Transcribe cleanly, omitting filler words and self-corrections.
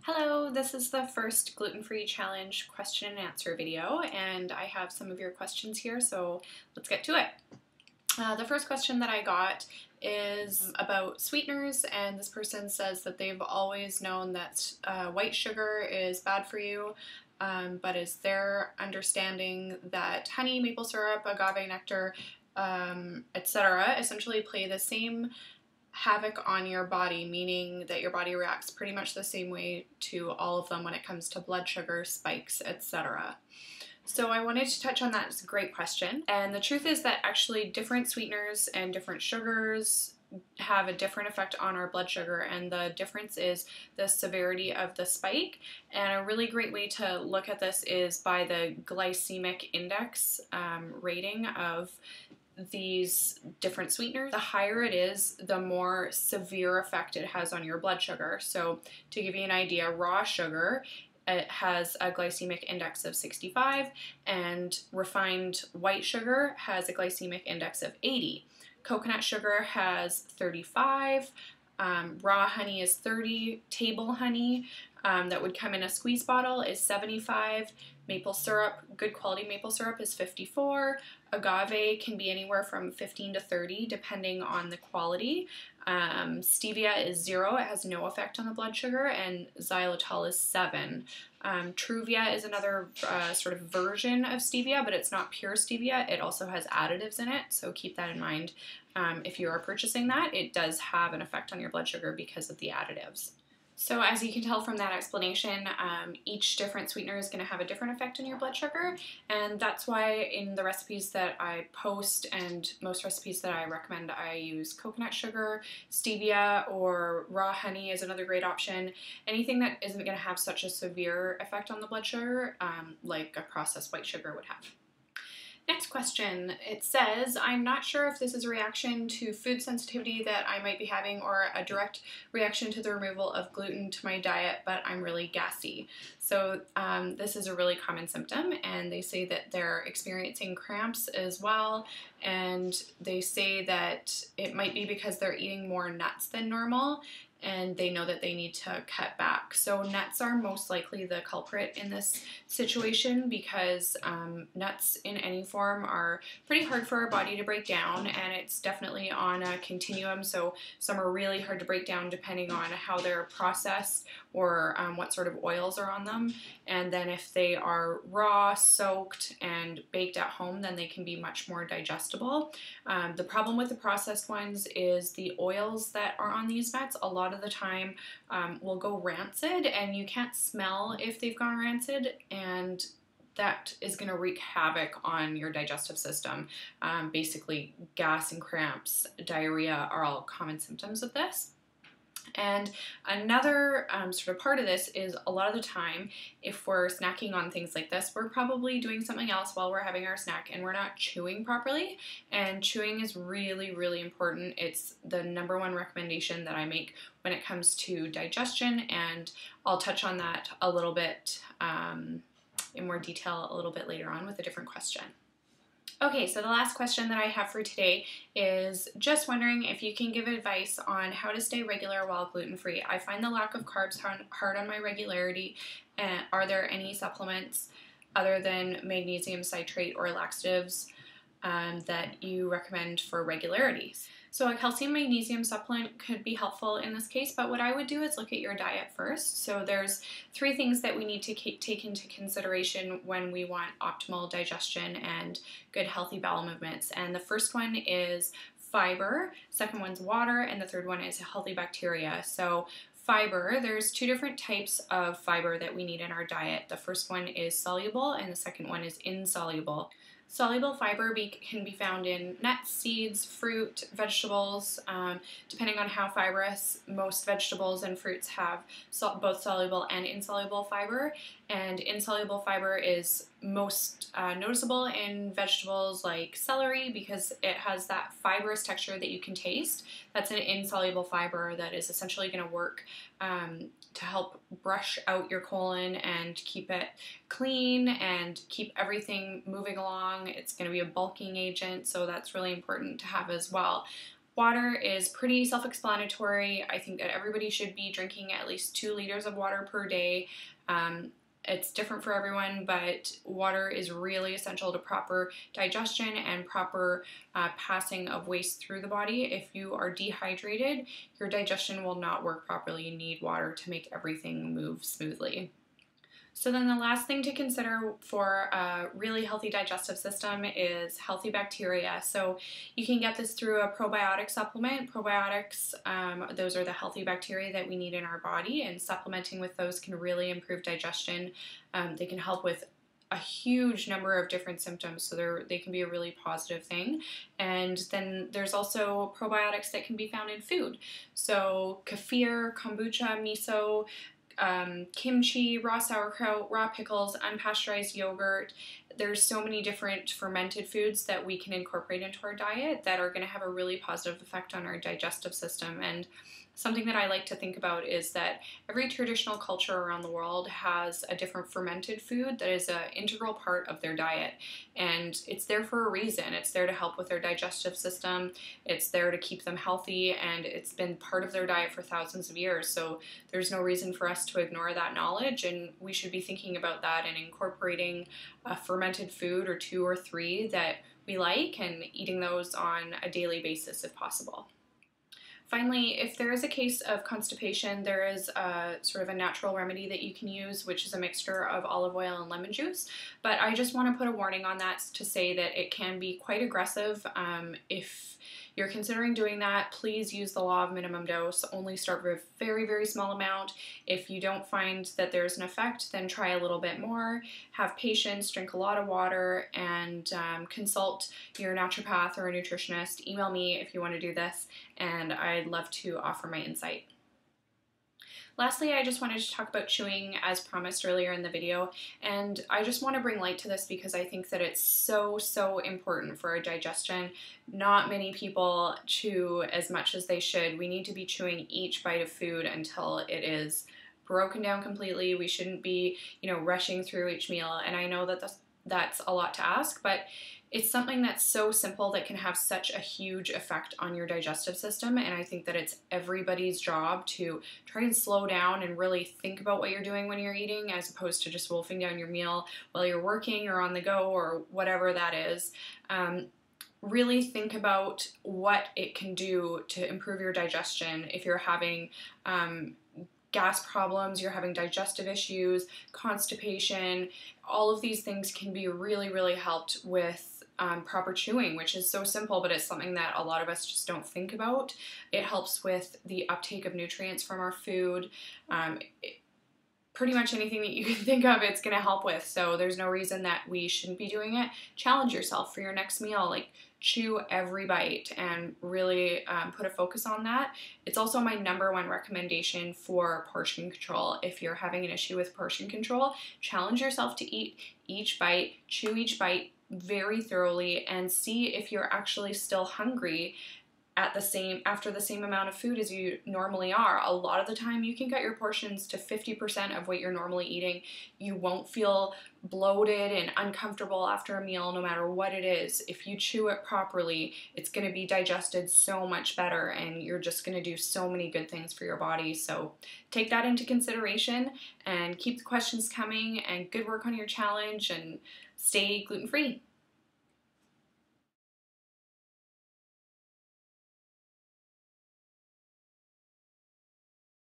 Hello, this is the first gluten-free challenge question and answer video, and I have some of your questions here, so let's get to it. The first question that I got is about sweeteners, and this person says that they've always known that white sugar is bad for you, but is their understanding that honey, maple syrup, agave nectar, etc. essentially play the same havoc on your body, meaning that your body reacts pretty much the same way to all of them when it comes to blood sugar spikes, etc. So I wanted to touch on that. It's a great question. And the truth is that actually different sweeteners and different sugars have a different effect on our blood sugar, and the difference is the severity of the spike. And a really great way to look at this is by the glycemic index rating of these different sweeteners. The higher it is, the more severe effect it has on your blood sugar. So to give you an idea, raw sugar, it has a glycemic index of 65, and refined white sugar has a glycemic index of 80. Coconut sugar has 35, raw honey is 30, table honey that would come in a squeeze bottle is 75, maple syrup, good quality maple syrup is 54, agave can be anywhere from 15 to 30 depending on the quality. Stevia is 0, it has no effect on the blood sugar, and xylitol is 7. Truvia is another sort of version of stevia, but it's not pure stevia. It also has additives in it, so keep that in mind. If you are purchasing that, it does have an effect on your blood sugar because of the additives. So as you can tell from that explanation, each different sweetener is going to have a different effect on your blood sugar, and that's why in the recipes that I post and most recipes that I recommend, I use coconut sugar, stevia, or raw honey is another great option. Anything that isn't going to have such a severe effect on the blood sugar, like a processed white sugar would have. Next question, it says, I'm not sure if this is a reaction to food sensitivity that I might be having or a direct reaction to the removal of gluten to my diet, but I'm really gassy. So this is a really common symptom, and they say that they're experiencing cramps as well, and they say that it might be because they're eating more nuts than normal, and they know that they need to cut back. So nuts are most likely the culprit in this situation because nuts in any form are pretty hard for our body to break down, and it's definitely on a continuum. So some are really hard to break down depending on how they're processed or what sort of oils are on them. And then if they are raw, soaked, and baked at home, then they can be much more digestible. The problem with the processed ones is the oils that are on these nuts a lot of the time will go rancid, and you can't smell if they've gone rancid, and that is going to wreak havoc on your digestive system. Basically, gas and cramps, diarrhea are all common symptoms of this. And another sort of part of this is a lot of the time, if we're snacking on things like this, we're probably doing something else while we're having our snack and we're not chewing properly. And chewing is really, really important. It's the #1 recommendation that I make when it comes to digestion, and I'll touch on that a little bit in more detail a little bit later on with a different question. Okay, so the last question that I have for today is just wondering if you can give advice on how to stay regular while gluten-free. I find the lack of carbs hard on my regularity. Are there any supplements other than magnesium citrate or laxatives that you recommend for regularity? So a calcium magnesium supplement could be helpful in this case, but what I would do is look at your diet first. So there's 3 things that we need to take into consideration when we want optimal digestion and good healthy bowel movements. And the first one is fiber, second one's water, and the third one is healthy bacteria. So fiber, there's 2 different types of fiber that we need in our diet. The first one is soluble and the second one is insoluble. Soluble fiber can be found in nuts, seeds, fruit, vegetables. Depending on how fibrous, most vegetables and fruits have both soluble and insoluble fiber. And insoluble fiber is most noticeable in vegetables like celery because it has that fibrous texture that you can taste. That's an insoluble fiber that is essentially going to work to help brush out your colon and keep it clean and keep everything moving along. It's going to be a bulking agent, so that's really important to have as well. Water is pretty self-explanatory. I think that everybody should be drinking at least 2 liters of water per day. It's different for everyone, but water is really essential to proper digestion and proper passing of waste through the body. If you are dehydrated, your digestion will not work properly. You need water to make everything move smoothly. So then the last thing to consider for a really healthy digestive system is healthy bacteria. So you can get this through a probiotic supplement. Probiotics, those are the healthy bacteria that we need in our body, and supplementing with those can really improve digestion. They can help with a huge number of different symptoms, so they can be a really positive thing. And then there's also probiotics that can be found in food. So kefir, kombucha, miso, kimchi, raw sauerkraut, raw pickles, unpasteurized yogurt. There's so many different fermented foods that we can incorporate into our diet that are going to have a really positive effect on our digestive system. And something that I like to think about is that every traditional culture around the world has a different fermented food that is an integral part of their diet. And it's there for a reason. It's there to help with their digestive system. It's there to keep them healthy, and it's been part of their diet for thousands of years. So there's no reason for us to ignore that knowledge, and we should be thinking about that and incorporating a fermented food or 2 or 3 that we like and eating those on a daily basis if possible. Finally, if there is a case of constipation, there is a sort of a natural remedy that you can use, which is a mixture of olive oil and lemon juice. But I just want to put a warning on that to say that it can be quite aggressive. If you're considering doing that, please use the law of minimum dose. Only start with a very, very small amount. If you don't find that there's an effect, then try a little bit more. Have patience, drink a lot of water, and consult your naturopath or a nutritionist. Email me if you want to do this, and I'd love to offer my insight. Lastly, I just wanted to talk about chewing as promised earlier in the video, and I just want to bring light to this because I think that it's so important for our digestion. Not many people chew as much as they should. We need to be chewing each bite of food until it is broken down completely. We shouldn't be, rushing through each meal, and I know that that's a lot to ask, but it's something that's so simple that can have such a huge effect on your digestive system, and I think that it's everybody's job to try and slow down and really think about what you're doing when you're eating, as opposed to just wolfing down your meal while you're working or on the go or whatever that is. Really think about what it can do to improve your digestion if you're having gas problems, you're having digestive issues, constipation. All of these things can be really helped with proper chewing, which is so simple, but it's something that a lot of us just don't think about. It helps with the uptake of nutrients from our food. Pretty much anything that you can think of, it's going to help with. So there's no reason that we shouldn't be doing it. Challenge yourself for your next meal. Like, chew every bite and really put a focus on that. It's also my #1 recommendation for portion control. If you're having an issue with portion control, challenge yourself to eat each bite, chew each bite very thoroughly, and see if you're actually still hungry after the same amount of food as you normally are. A lot of the time you can cut your portions to 50% of what you're normally eating. You won't feel bloated and uncomfortable after a meal no matter what it is. If you chew it properly, it's going to be digested so much better, and you're just going to do so many good things for your body. So take that into consideration and keep the questions coming, and good work on your challenge, and stay gluten-free.